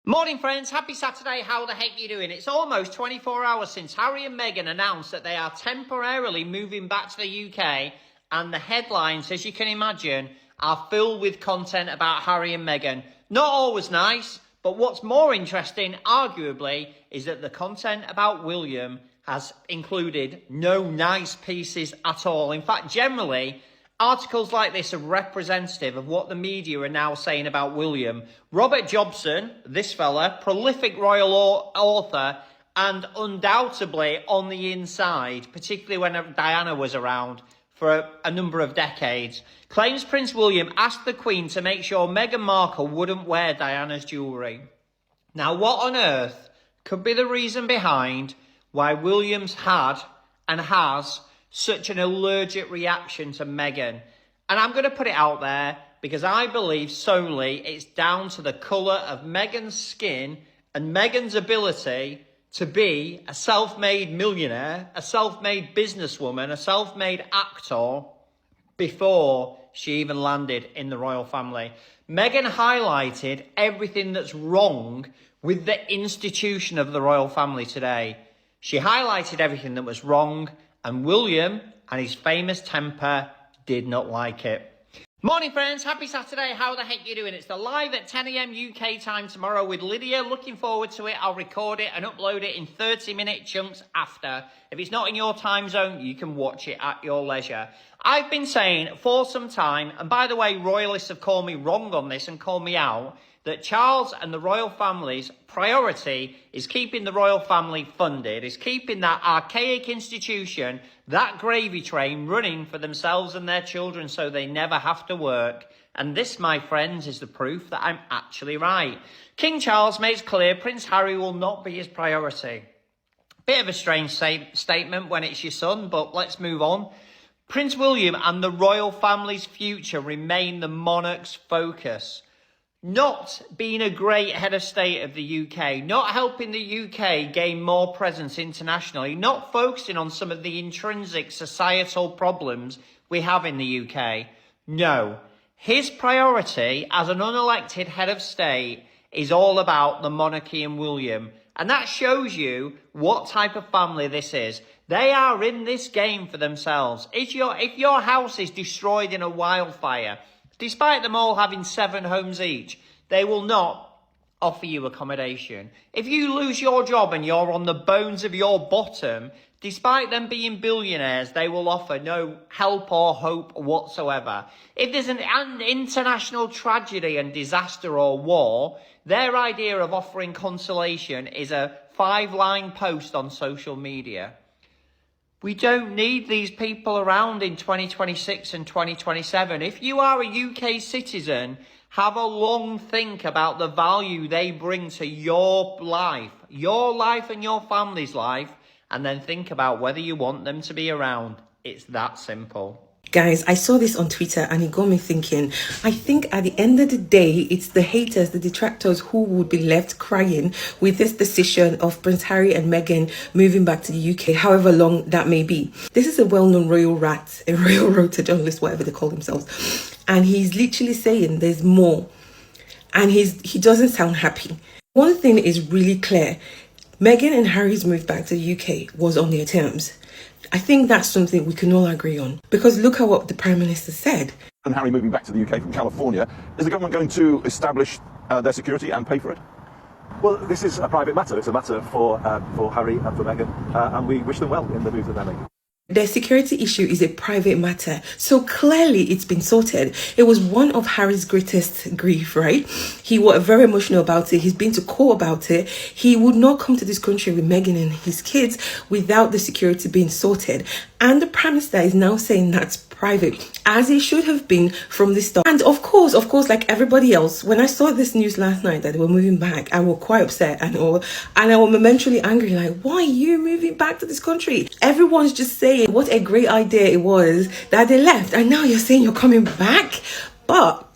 Morning friends, happy Saturday, how the heck are you doing? It's almost 24 hours since Harry and Meghan announced that they are temporarily moving back to the UK, and the headlines, as you can imagine, are filled with content about Harry and Meghan. Not always nice, but what's more interesting, arguably, is that the content about William has included no nice pieces at all. In fact, generally, articles like this are representative of what the media are now saying about William. Robert Jobson, this fella, prolific royal author, and undoubtedly on the inside, particularly when Diana was around for a number of decades, claims Prince William asked the Queen to make sure Meghan Markle wouldn't wear Diana's jewellery. Now, what on earth could be the reason behind why William's had and has such an allergic reaction to Meghan? And I'm going to put it out there because I believe solely it's down to the colour of Meghan's skin and Meghan's ability to be a self-made millionaire, a self-made businesswoman, a self-made actor before she even landed in the royal family. Meghan highlighted everything that's wrong with the institution of the royal family today. She highlighted everything that was wrong, and William and his famous temper did not like it. Morning friends, happy Saturday, how the heck are you doing? It's the live at 10 AM UK time tomorrow with Lydia. Looking forward to it. I'll record it and upload it in 30-minute chunks after. If it's not in your time zone, you can watch it at your leisure. I've been saying for some time, and by the way, royalists have called me wrong on this and called me out, that Charles and the royal family's priority is keeping the royal family funded, is keeping that archaic institution, that gravy train running for themselves and their children so they never have to work. And this, my friends, is the proof that I'm actually right. King Charles makes clear Prince Harry will not be his priority. Bit of a strange statement when it's your son, but let's move on. Prince William and the royal family's future remain the monarch's focus. Not being a great head of state of the UK, not helping the UK gain more presence internationally, not focusing on some of the intrinsic societal problems we have in the UK. No, his priority as an unelected head of state is all about the monarchy and William. And that shows you what type of family this is. They are in this game for themselves. If your house is destroyed in a wildfire, despite them all having 7 homes each, they will not offer you accommodation. If you lose your job and you're on the bones of your bottom, despite them being billionaires, they will offer no help or hope whatsoever. If there's an international tragedy and disaster or war, their idea of offering consolation is a 5-line post on social media. We don't need these people around in 2026 and 2027. If you are a UK citizen, have a long think about the value they bring to your life and your family's life, and then think about whether you want them to be around. It's that simple. Guys, I saw this on Twitter and it got me thinking. I think at the end of the day, it's the haters, the detractors who would be left crying with this decision of Prince Harry and Meghan moving back to the UK, however long that may be. This is a well-known royal rat, a royal rota journalist, whatever they call themselves. And he's literally saying there's more. And he doesn't sound happy. One thing is really clear. Meghan and Harry's move back to the UK was on their terms. I think that's something we can all agree on. Because look at what the Prime Minister said. And Harry moving back to the UK from California, is the government going to establish their security and pay for it? Well, this is a private matter. It's a matter for Harry and for Meghan, and we wish them well in the move that they're making. Their security issue is a private matter, so clearly it's been sorted. It was one of Harry's greatest grief, right? He was very emotional about it. He's been to court about it. He would not come to this country with Meghan and his kids without the security being sorted. And the Prime Minister is now saying that's private, as it should have been from the start. And of course, like everybody else, when I saw this news last night that they were moving back, I was quite upset and I was momentarily angry, like, why are you moving back to this country? Everyone's just saying what a great idea it was that they left, and now you're saying you're coming back. But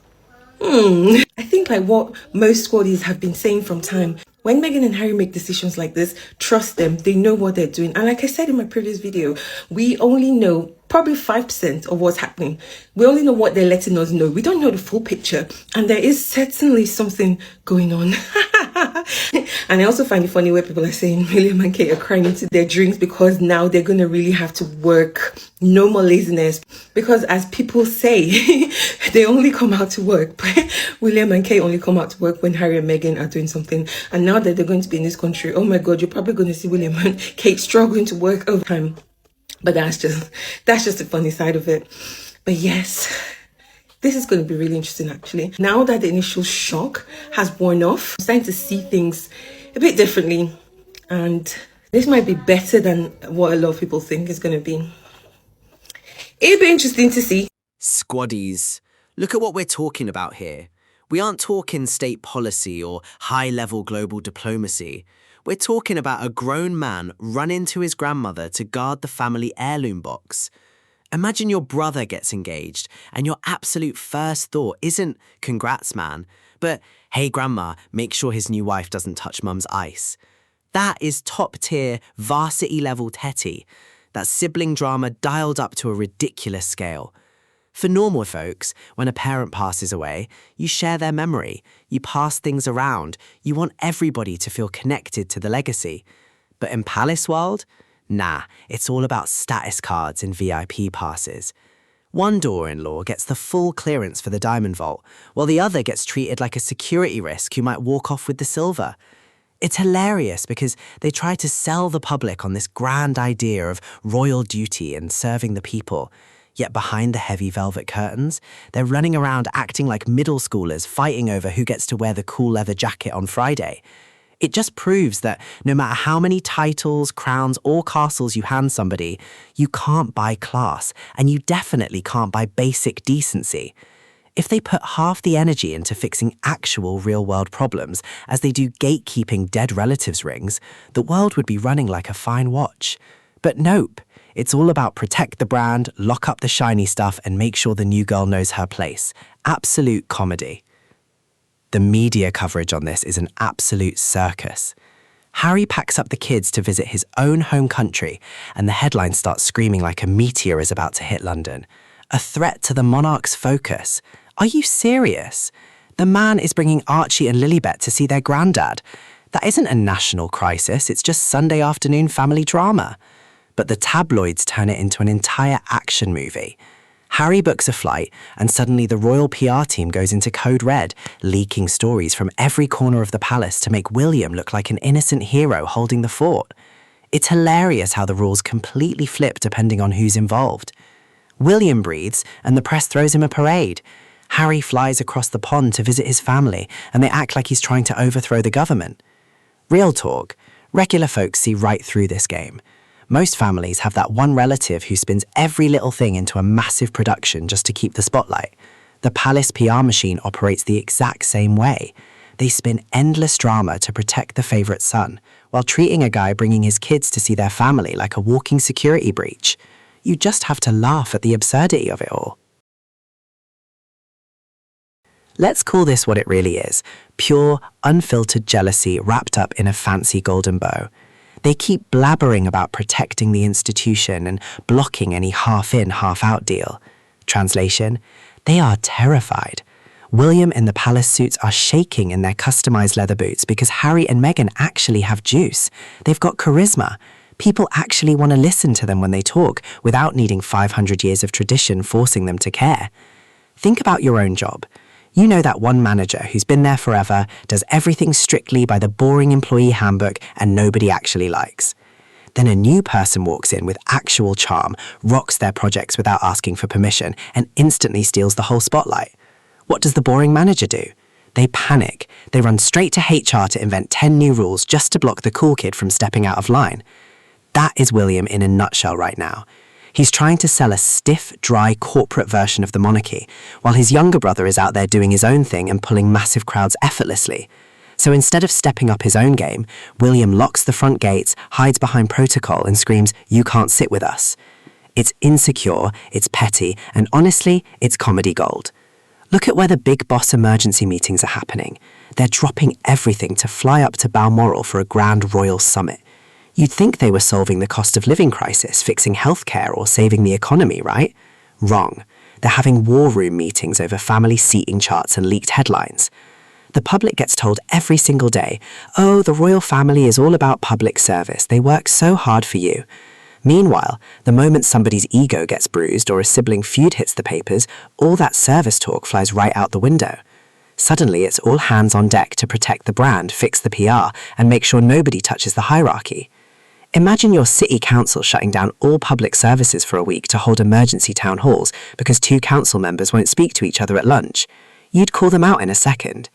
I think like what most squaddies have been saying from time, when Meghan and Harry make decisions like this, trust them. They know what they're doing. And like I said in my previous video, we only know probably 5% of what's happening. We only know what they're letting us know. We don't know the full picture. And there is certainly something going on. And I also find it funny where people are saying William and Kate are crying into their drinks because now they're going to really have to work. No more laziness. Because as people say, they only come out to work. William and Kate only come out to work when Harry and Meghan are doing something. And now that they're going to be in this country, oh my God, you're probably going to see William and Kate struggling to work overtime. But that's just the funny side of it. But yes, this is going to be really interesting actually. Now that the initial shock has worn off, I'm starting to see things a bit differently. And this might be better than what a lot of people think is going to be. It'll be interesting to see. Squaddies, look at what we're talking about here. We aren't talking state policy or high-level global diplomacy. We're talking about a grown man run into his grandmother to guard the family heirloom box. Imagine your brother gets engaged and your absolute first thought isn't, congrats man, but hey grandma, make sure his new wife doesn't touch mum's ice. That is top-tier, varsity-level tetty. That's sibling drama dialed up to a ridiculous scale. For normal folks, when a parent passes away, you share their memory, you pass things around, you want everybody to feel connected to the legacy. But in Palace World, nah, it's all about status cards and VIP passes. One daughter-in-law gets the full clearance for the diamond vault, while the other gets treated like a security risk who might walk off with the silver. It's hilarious because they try to sell the public on this grand idea of royal duty and serving the people. Yet behind the heavy velvet curtains, they're running around acting like middle schoolers fighting over who gets to wear the cool leather jacket on Friday. It just proves that no matter how many titles, crowns, or castles you hand somebody, you can't buy class, and you definitely can't buy basic decency. If they put half the energy into fixing actual real-world problems as they do gatekeeping dead relatives' rings, the world would be running like a fine watch. But nope. It's all about protect the brand, lock up the shiny stuff, and make sure the new girl knows her place. Absolute comedy. The media coverage on this is an absolute circus. Harry packs up the kids to visit his own home country, and the headline starts screaming like a meteor is about to hit London. A threat to the monarch's focus. Are you serious? The man is bringing Archie and Lilibet to see their granddad. That isn't a national crisis, it's just Sunday afternoon family drama. But the tabloids turn it into an entire action movie. Harry books a flight, and suddenly the royal PR team goes into code red, leaking stories from every corner of the palace to make William look like an innocent hero holding the fort. It's hilarious how the rules completely flip depending on who's involved. William breathes, and the press throws him a parade. Harry flies across the pond to visit his family, and they act like he's trying to overthrow the government. Real talk, regular folks see right through this game. Most families have that one relative who spins every little thing into a massive production just to keep the spotlight. The palace PR machine operates the exact same way. They spin endless drama to protect the favourite son, while treating a guy bringing his kids to see their family like a walking security breach. You just have to laugh at the absurdity of it all. Let's call this what it really is, pure, unfiltered jealousy wrapped up in a fancy golden bow. They keep blabbering about protecting the institution and blocking any half-in, half-out deal. Translation, they are terrified. William and the palace suits are shaking in their customized leather boots because Harry and Meghan actually have juice. They've got charisma. People actually want to listen to them when they talk without needing 500 years of tradition forcing them to care. Think about your own job. You know that one manager who's been there forever, does everything strictly by the boring employee handbook and nobody actually likes. Then a new person walks in with actual charm, rocks their projects without asking for permission, and instantly steals the whole spotlight. What does the boring manager do? They panic. They run straight to HR to invent 10 new rules just to block the cool kid from stepping out of line. That is William in a nutshell right now. He's trying to sell a stiff, dry corporate version of the monarchy, while his younger brother is out there doing his own thing and pulling massive crowds effortlessly. So instead of stepping up his own game, William locks the front gates, hides behind protocol and screams, "You can't sit with us." It's insecure, it's petty, and honestly, it's comedy gold. Look at where the big boss emergency meetings are happening. They're dropping everything to fly up to Balmoral for a grand royal summit. You'd think they were solving the cost of living crisis, fixing healthcare, or saving the economy, right? Wrong. They're having war room meetings over family seating charts and leaked headlines. the public gets told every single day, oh, the royal family is all about public service. They work so hard for you. Meanwhile, the moment somebody's ego gets bruised or a sibling feud hits the papers, all that service talk flies right out the window. Suddenly, it's all hands on deck to protect the brand, fix the PR, and make sure nobody touches the hierarchy. Imagine your city council shutting down all public services for a week to hold emergency town halls because 2 council members won't speak to each other at lunch. You'd call them out in a second.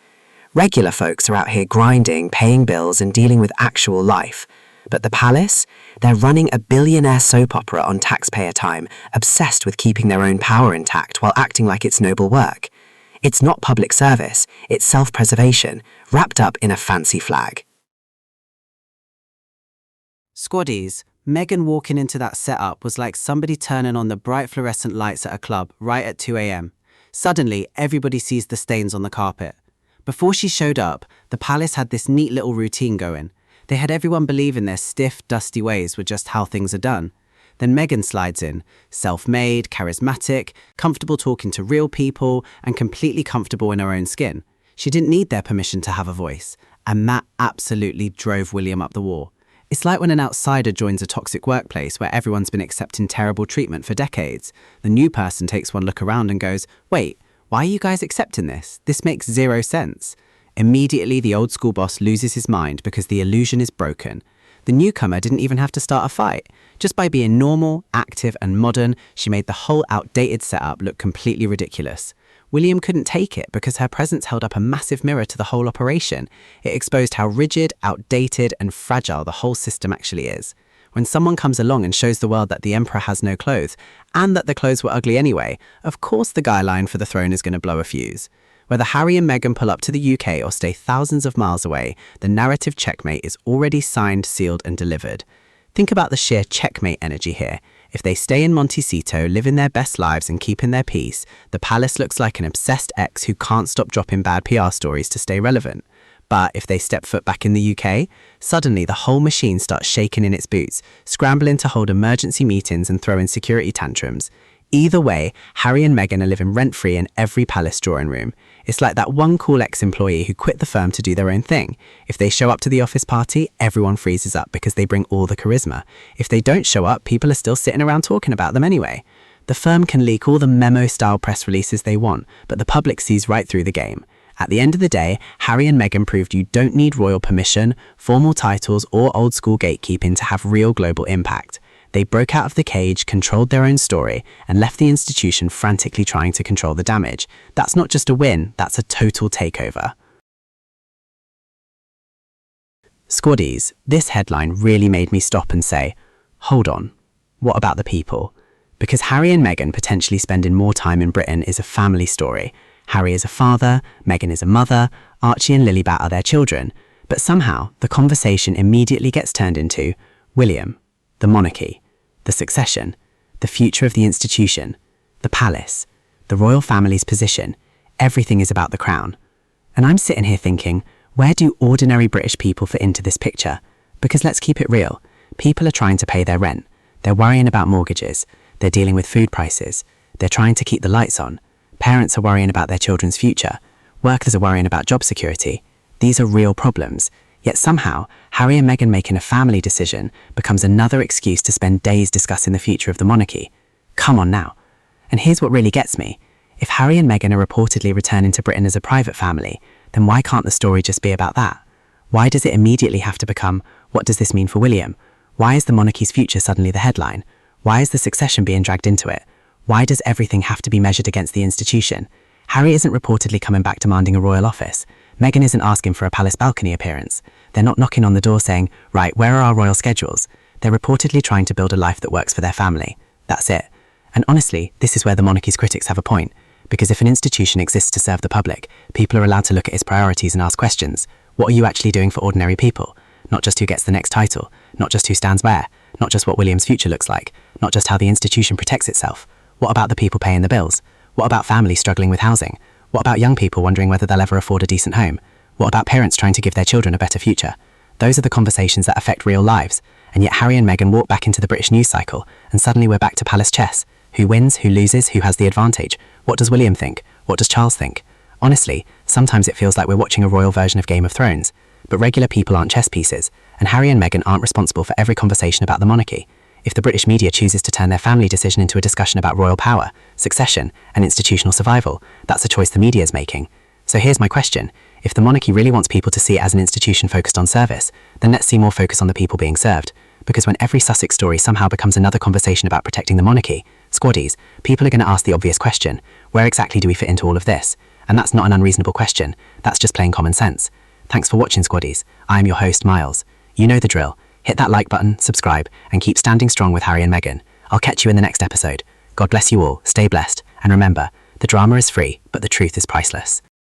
Regular folks are out here grinding, paying bills, and dealing with actual life. But the palace? They're running a billionaire soap opera on taxpayer time, obsessed with keeping their own power intact while acting like it's noble work. It's not public service, it's self-preservation, wrapped up in a fancy flag. Squaddies, Meghan walking into that setup was like somebody turning on the bright fluorescent lights at a club right at 2 a.m. Suddenly, everybody sees the stains on the carpet. Before she showed up, the palace had this neat little routine going. They had everyone believing their stiff, dusty ways were just how things are done. Then Meghan slides in, self-made, charismatic, comfortable talking to real people, and completely comfortable in her own skin. She didn't need their permission to have a voice, and that absolutely drove William up the wall. It's like when an outsider joins a toxic workplace where everyone's been accepting terrible treatment for decades. The new person takes one look around and goes, wait, why are you guys accepting this? This makes zero sense. Immediately, the old school boss loses his mind because the illusion is broken. The newcomer didn't even have to start a fight. Just by being normal, active, and modern, she made the whole outdated setup look completely ridiculous. William couldn't take it because her presence held up a massive mirror to the whole operation. It exposed how rigid, outdated, and fragile the whole system actually is. When someone comes along and shows the world that the emperor has no clothes, and that the clothes were ugly anyway, of course the guy lying for the throne is going to blow a fuse. Whether Harry and Meghan pull up to the UK or stay thousands of miles away, the narrative checkmate is already signed, sealed, and delivered. Think about the sheer checkmate energy here. If they stay in Montecito, living their best lives and keeping their peace, the palace looks like an obsessed ex who can't stop dropping bad PR stories to stay relevant. But if they step foot back in the UK, suddenly the whole machine starts shaking in its boots, scrambling to hold emergency meetings and throwing security tantrums. Either way, Harry and Meghan are living rent-free in every palace drawing room. It's like that one cool ex-employee who quit the firm to do their own thing. If they show up to the office party, everyone freezes up because they bring all the charisma. If they don't show up, people are still sitting around talking about them anyway. The firm can leak all the memo-style press releases they want, but the public sees right through the game. At the end of the day, Harry and Meghan proved you don't need royal permission, formal titles, or old-school gatekeeping to have real global impact. They broke out of the cage, controlled their own story, and left the institution frantically trying to control the damage. That's not just a win, that's a total takeover. Squaddies, this headline really made me stop and say, hold on, what about the people? Because Harry and Meghan potentially spending more time in Britain is a family story. Harry is a father, Meghan is a mother, Archie and Lilibet are their children. But somehow, the conversation immediately gets turned into William, the monarchy, the succession, the future of the institution, the palace, the royal family's position. Everything is about the crown. And I'm sitting here thinking, where do ordinary British people fit into this picture? Because let's keep it real. People are trying to pay their rent. They're worrying about mortgages. They're dealing with food prices. They're trying to keep the lights on. Parents are worrying about their children's future. Workers are worrying about job security. These are real problems. Yet somehow, Harry and Meghan making a family decision becomes another excuse to spend days discussing the future of the monarchy. Come on now. And here's what really gets me. If Harry and Meghan are reportedly returning to Britain as a private family, then why can't the story just be about that? Why does it immediately have to become, what does this mean for William? Why is the monarchy's future suddenly the headline? Why is the succession being dragged into it? Why does everything have to be measured against the institution? Harry isn't reportedly coming back demanding a royal office. Meghan isn't asking for a palace balcony appearance. They're not knocking on the door saying, right, where are our royal schedules? They're reportedly trying to build a life that works for their family. That's it. And honestly, this is where the monarchy's critics have a point. Because if an institution exists to serve the public, people are allowed to look at its priorities and ask questions. What are you actually doing for ordinary people? Not just who gets the next title, not just who stands where, not just what William's future looks like, not just how the institution protects itself. What about the people paying the bills? What about families struggling with housing? What about young people wondering whether they'll ever afford a decent home? What about parents trying to give their children a better future? Those are the conversations that affect real lives. And yet Harry and Meghan walk back into the British news cycle, and suddenly we're back to palace chess. Who wins? Who loses? Who has the advantage? What does William think? What does Charles think? Honestly, Sometimes it feels like we're watching a royal version of Game of Thrones. But regular people aren't chess pieces, and Harry and Meghan aren't responsible for every conversation about the monarchy. If the British media chooses to turn their family decision into a discussion about royal power, succession, and institutional survival, that's a choice the media is making. So here's my question. If the monarchy really wants people to see it as an institution focused on service, then let's see more focus on the people being served. Because when every Sussex story somehow becomes another conversation about protecting the monarchy, squaddies, people are going to ask the obvious question, where exactly do we fit into all of this? And that's not an unreasonable question, that's just plain common sense. Thanks for watching, squaddies. I am your host, Miles. You know the drill. Hit that like button, subscribe, and keep standing strong with Harry and Meghan. I'll catch you in the next episode. God bless you all, stay blessed, and remember, the drama is free, but the truth is priceless.